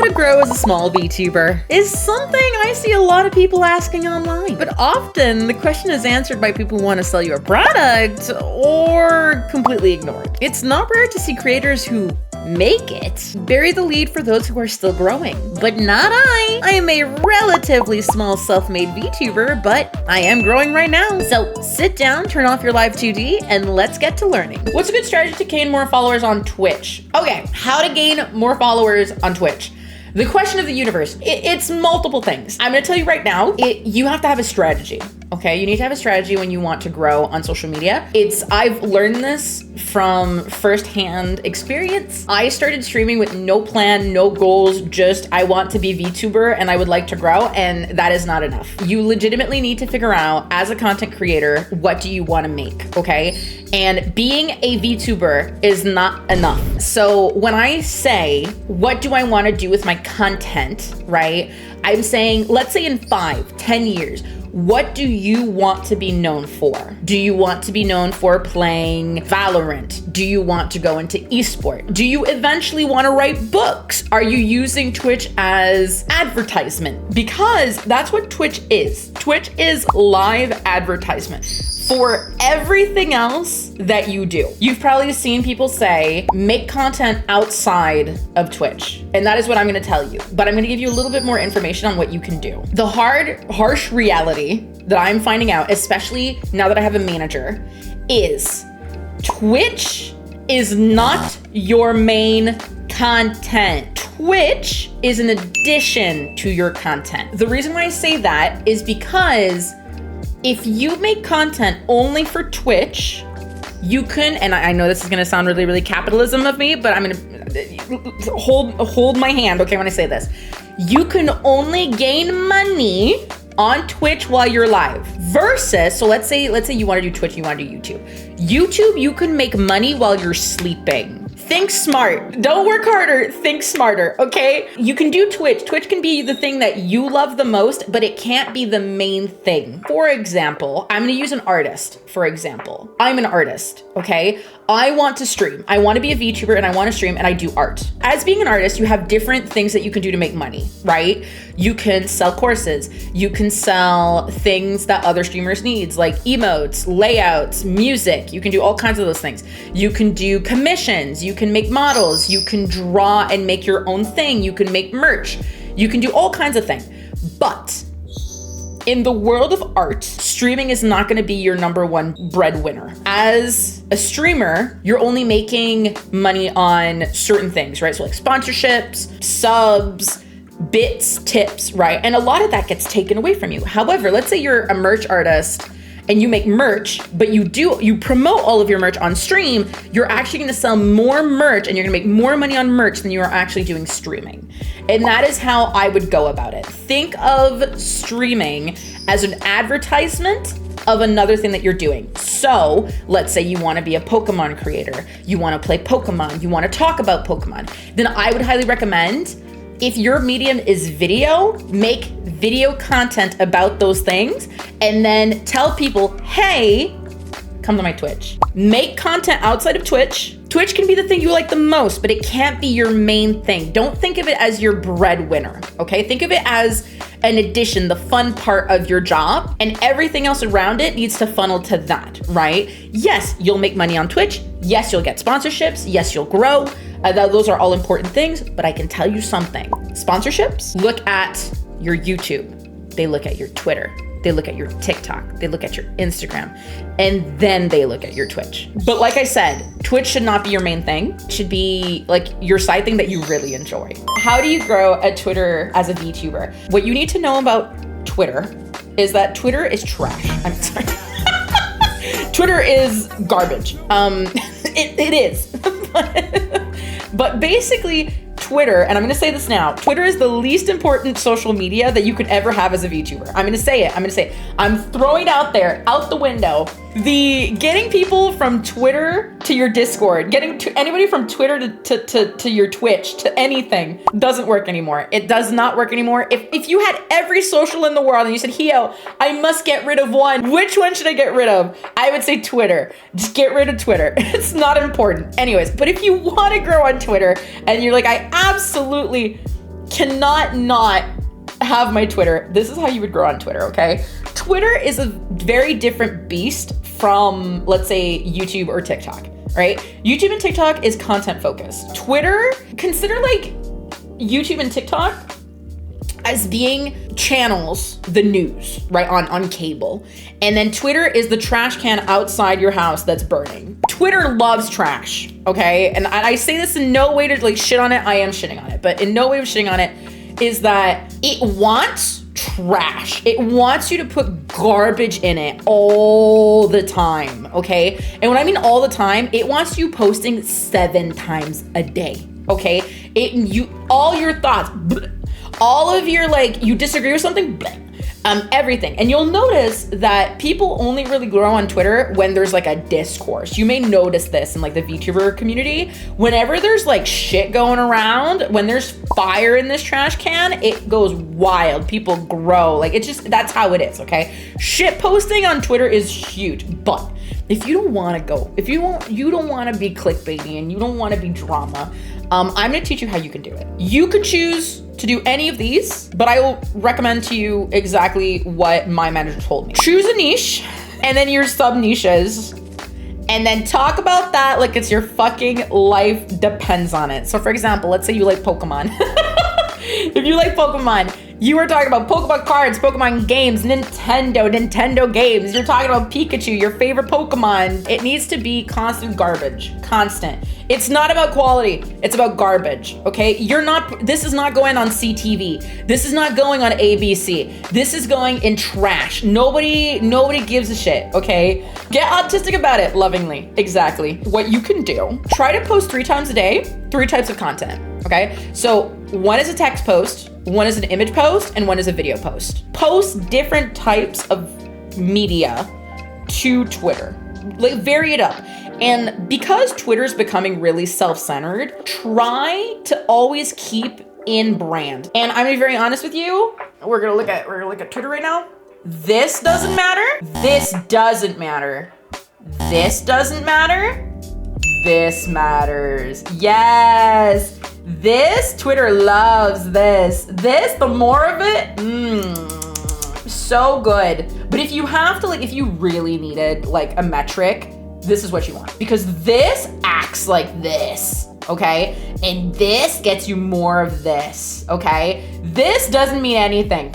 to grow as a small VTuber is something I see a lot of people asking online. But often the question is answered by people who want to sell you a product or completely ignore it. It's not rare to see creators who make it bury the lead for those who are still growing. But not I. I am a relatively small self-made VTuber, but I am growing right now. So sit down, turn off your live 2D, and let's get to learning. What's a good strategy to gain more followers on Twitch? Okay, how to gain more followers on Twitch. The question of the universe, it's multiple things. I'm gonna tell you right now, you have to have a strategy, okay? You need to have a strategy when you want to grow on social media. I've learned this from firsthand experience. I started streaming with no plan, no goals, just I want to be VTuber and I would like to grow, and that is not enough. You legitimately need to figure out, as a content creator, what do you wanna make, okay? And being a VTuber is not enough. So when I say, what do I wanna do with my content, right? I'm saying, let's say in 5, 10 years, what do you want to be known for? Do you want to be known for playing Valorant? Do you want to go into esport? Do you eventually want to write books? Are you using Twitch as advertisement? Because that's what Twitch is. Twitch is live advertisement for everything else that you do. You've probably seen people say, make content outside of Twitch. And that is what I'm gonna tell you. But I'm gonna give you a little bit more information on what you can do. The harsh reality that I'm finding out, especially now that I have a manager, is Twitch is not your main content. Twitch is an addition to your content. The reason why I say that is because if you make content only for Twitch, you can, and I know this is gonna sound really, really capitalism of me, but I'm gonna hold my hand, okay, when I say this. You can only gain money on Twitch while you're live. Versus, so let's say you wanna do Twitch, you wanna do YouTube. YouTube, you can make money while you're sleeping. Think smart. Don't work harder, think smarter, okay? You can do Twitch. Twitch can be the thing that you love the most, but it can't be the main thing. For example, I'm gonna use an artist, for example. I'm an artist, okay? I want to stream. I want to be a VTuber and I want to stream and I do art. As being an artist, you have different things that you can do to make money, right? You can sell courses. You can sell things that other streamers need, like emotes, layouts, music. You can do all kinds of those things. You can do commissions. You can make models. You can draw and make your own thing. You can make merch. You can do all kinds of things. But in the world of art, streaming is not gonna be your #1 breadwinner. As a streamer, you're only making money on certain things, right? So like sponsorships, subs, bits, tips, right? And a lot of that gets taken away from you. However, let's say you're a merch artist and you make merch, but you promote all of your merch on stream, you're actually gonna sell more merch and you're gonna make more money on merch than you are actually doing streaming. And that is how I would go about it. Think of streaming as an advertisement of another thing that you're doing. So let's say you wanna be a Pokemon creator, you wanna play Pokemon, you wanna talk about Pokemon, then I would highly recommend, if your medium is video, make video content about those things and then tell people, hey, come to my Twitch. Make content outside of Twitch. Twitch can be the thing you like the most, but it can't be your main thing. Don't think of it as your breadwinner, okay? Think of it as an addition, the fun part of your job, and everything else around it needs to funnel to that, right? Yes, you'll make money on Twitch. Yes, you'll get sponsorships. Yes, you'll grow. Those are all important things, but I can tell you something. Sponsorships look at your YouTube. They look at your Twitter. They look at your TikTok. They look at your Instagram. And then they look at your Twitch. But like I said, Twitch should not be your main thing. It should be like your side thing that you really enjoy. How do you grow at Twitter as a VTuber? What you need to know about Twitter is that Twitter is trash. I'm sorry. Twitter is garbage. It is. But basically, Twitter, and I'm gonna say this now, Twitter is the least important social media that you could ever have as a VTuber. I'm gonna say it. I'm throwing it out there, out the window. Getting people from Twitter to your Discord, getting to anybody from Twitter to your Twitch, to anything, doesn't work anymore. It does not work anymore. If you had every social in the world and you said, Hio, I must get rid of one, which one should I get rid of? I would say Twitter. Just get rid of Twitter. It's not important. Anyways, but if you wanna grow on Twitter and you're like, I absolutely cannot not have my Twitter. This is how you would grow on Twitter, okay? Twitter is a very different beast from, let's say, YouTube or TikTok, right? YouTube and TikTok is content focused. Twitter, consider like YouTube and TikTok as being channels, the news, right, on cable. And then Twitter is the trash can outside your house that's burning. Twitter loves trash, okay? And I say this in no way to like shit on it. I am shitting on it, but in no way of shitting on it is that it wants trash. It wants you to put garbage in it all the time, okay? And when I mean all the time, it wants you posting 7 times a day, okay? All your thoughts, all of your, like, you disagree with something, everything. And you'll notice that people only really grow on Twitter when there's like a discourse. You may notice this in like the VTuber community. Whenever there's like shit going around, when there's fire in this trash can, it goes wild. People grow. Like, it's just, that's how it is, okay? Shit posting on Twitter is huge. But if you don't want to go, if you don't want to be clickbaity and you don't want to be drama, I'm going to teach you how you can do it. You could choose to do any of these, but I will recommend to you exactly what my manager told me. Choose a niche and then your sub niches, and then talk about that like it's your fucking life depends on it. So for example, let's say you like Pokemon. If you like Pokemon, you are talking about Pokemon cards, Pokemon games, Nintendo games. You're talking about Pikachu, your favorite Pokemon. It needs to be constant garbage, constant. It's not about quality, it's about garbage, okay? This is not going on CTV. This is not going on ABC. This is going in trash. Nobody gives a shit, okay? Get autistic about it, lovingly, exactly. What you can do, try to post 3 times a day, 3 types of content, okay? So one is a text post, one is an image post, and one is a video post. Post different types of media to Twitter. Like, vary it up. And because Twitter's becoming really self-centered, try to always keep in brand. And I'm gonna be very honest with you. We're gonna look at Twitter right now. This doesn't matter. This doesn't matter. This doesn't matter. This matters. Yes. This, Twitter loves this. This, the more of it, so good. But if you have to, like, if you really needed like a metric, this is what you want, because this acts like this, okay? And this gets you more of this, okay? This doesn't mean anything.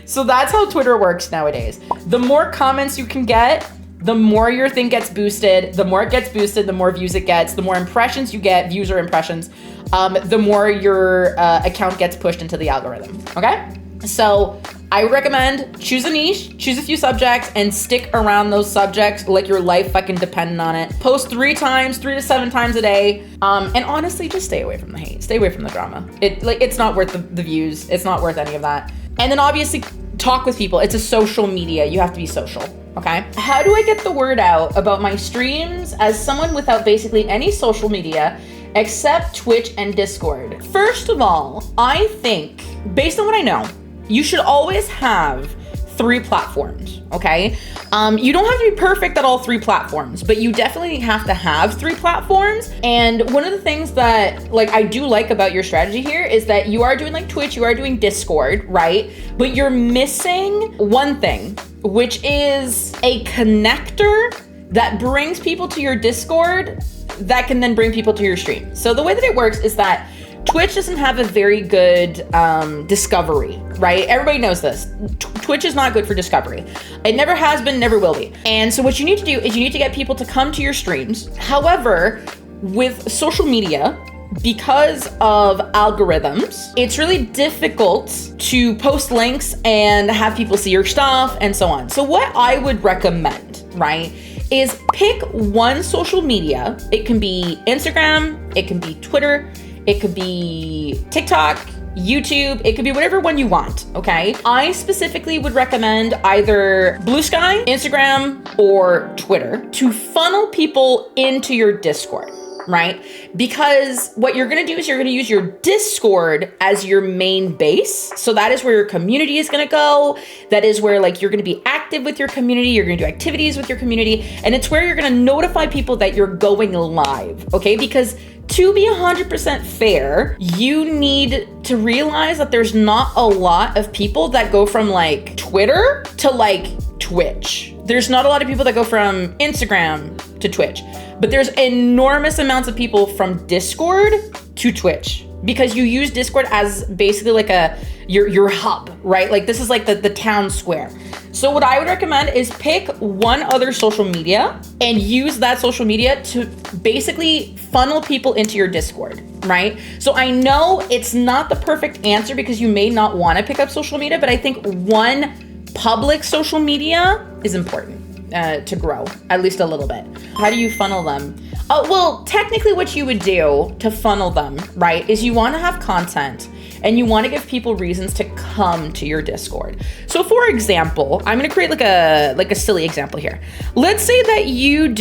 So that's how Twitter works nowadays. The more comments you can get, the more your thing gets boosted. The more it gets boosted, the more views it gets. The more impressions you get, views or impressions, the more your account gets pushed into the algorithm, okay? So I recommend choose a niche, choose a few subjects, and stick around those subjects like your life fucking dependent on it. Post 3 to 7 times a day. And honestly, just stay away from the hate. Stay away from the drama. It's not worth the views. It's not worth any of that. And then obviously talk with people. It's a social media. You have to be social, okay? How do I get the word out about my streams as someone without basically any social media except Twitch and Discord? First of all, I think, based on what I know, you should always have 3 platforms, okay? You don't have to be perfect at all 3 platforms, but you definitely have to have 3 platforms. And one of the things that I do like about your strategy here is that you are doing like Twitch, you are doing Discord, right? But you're missing one thing, which is a connector that brings people to your Discord that can then bring people to your stream. So the way that it works is that Twitch doesn't have a very good discovery, right? Everybody knows this. Twitch is not good for discovery. It never has been, never will be. And so what you need to do is you need to get people to come to your streams. However, with social media, because of algorithms, it's really difficult to post links and have people see your stuff and so on. So what I would recommend, right, is pick one social media. It can be Instagram, it can be Twitter, it could be TikTok, YouTube, it could be whatever one you want, okay? I specifically would recommend either Blue Sky, Instagram, or Twitter to funnel people into your Discord, right? Because what you're gonna do is you're gonna use your Discord as your main base. So that is where your community is gonna go. That is where like you're gonna be active with your community, you're gonna do activities with your community, and it's where you're gonna notify people that you're going live, okay? Because to be 100% fair, you need to realize that there's not a lot of people that go from like Twitter to like Twitch. There's not a lot of people that go from Instagram to Twitch, but there's enormous amounts of people from Discord to Twitch, because you use Discord as basically like your hub, right? Like this is like the town square. So what I would recommend is pick one other social media and use that social media to basically funnel people into your Discord, right? So I know it's not the perfect answer because you may not want to pick up social media, but I think one public social media is important to grow, at least a little bit. How do you funnel them? Well, technically what you would do to funnel them, right, is you want to have content and you want to give people reasons to come to your Discord. So for example, I'm going to create like a silly example here. Let's say that you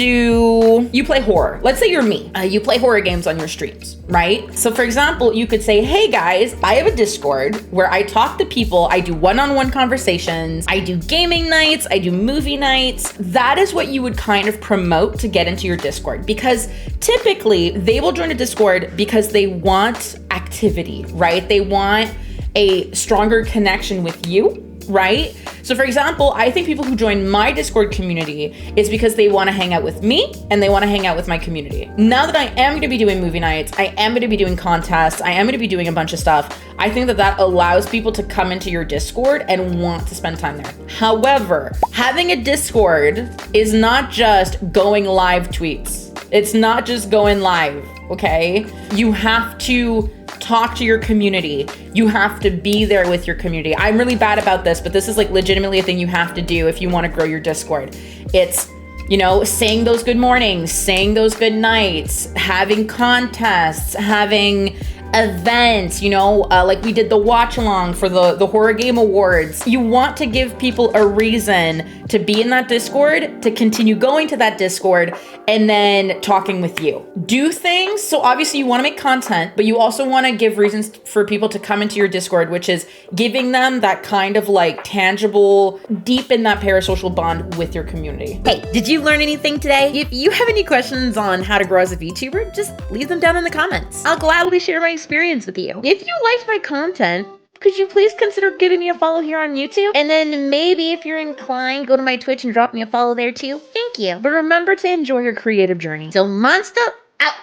play horror. Let's say you're me. You play horror games on your streams, right? So for example, you could say, hey guys, I have a Discord where I talk to people. I do one-on-one conversations. I do gaming nights. I do movie nights. That is what you would kind of promote to get into your Discord, because typically they will join a Discord because they want activity, right? They want a stronger connection with you, right? So for example, I think people who join my Discord community is because they want to hang out with me and they want to hang out with my community. Now that I am going to be doing movie nights, I am going to be doing contests, I am going to be doing a bunch of stuff, I think that allows people to come into your Discord and want to spend time there. However, having a Discord is not just going live tweets. It's not just going live, okay? You have to talk to your community. You have to be there with your community. I'm really bad about this, but this is like legitimately a thing you have to do if you want to grow your Discord. It's, you know, saying those good mornings, saying those good nights, having contests, having events, you know, like we did the watch along for the horror game awards. You want to give people a reason to be in that Discord, to continue going to that Discord, and then talking with you. Do things. So obviously you want to make content, but you also want to give reasons for people to come into your Discord, which is giving them that kind of like tangible, deep in that parasocial bond with your community. Hey, did you learn anything today? If you have any questions on how to grow as a VTuber, just leave them down in the comments. I'll gladly share my experience with you. If you liked my content, could you please consider giving me a follow here on YouTube? And then maybe if you're inclined, go to my Twitch and drop me a follow there too. Thank you. But remember to enjoy your creative journey. So Monster out.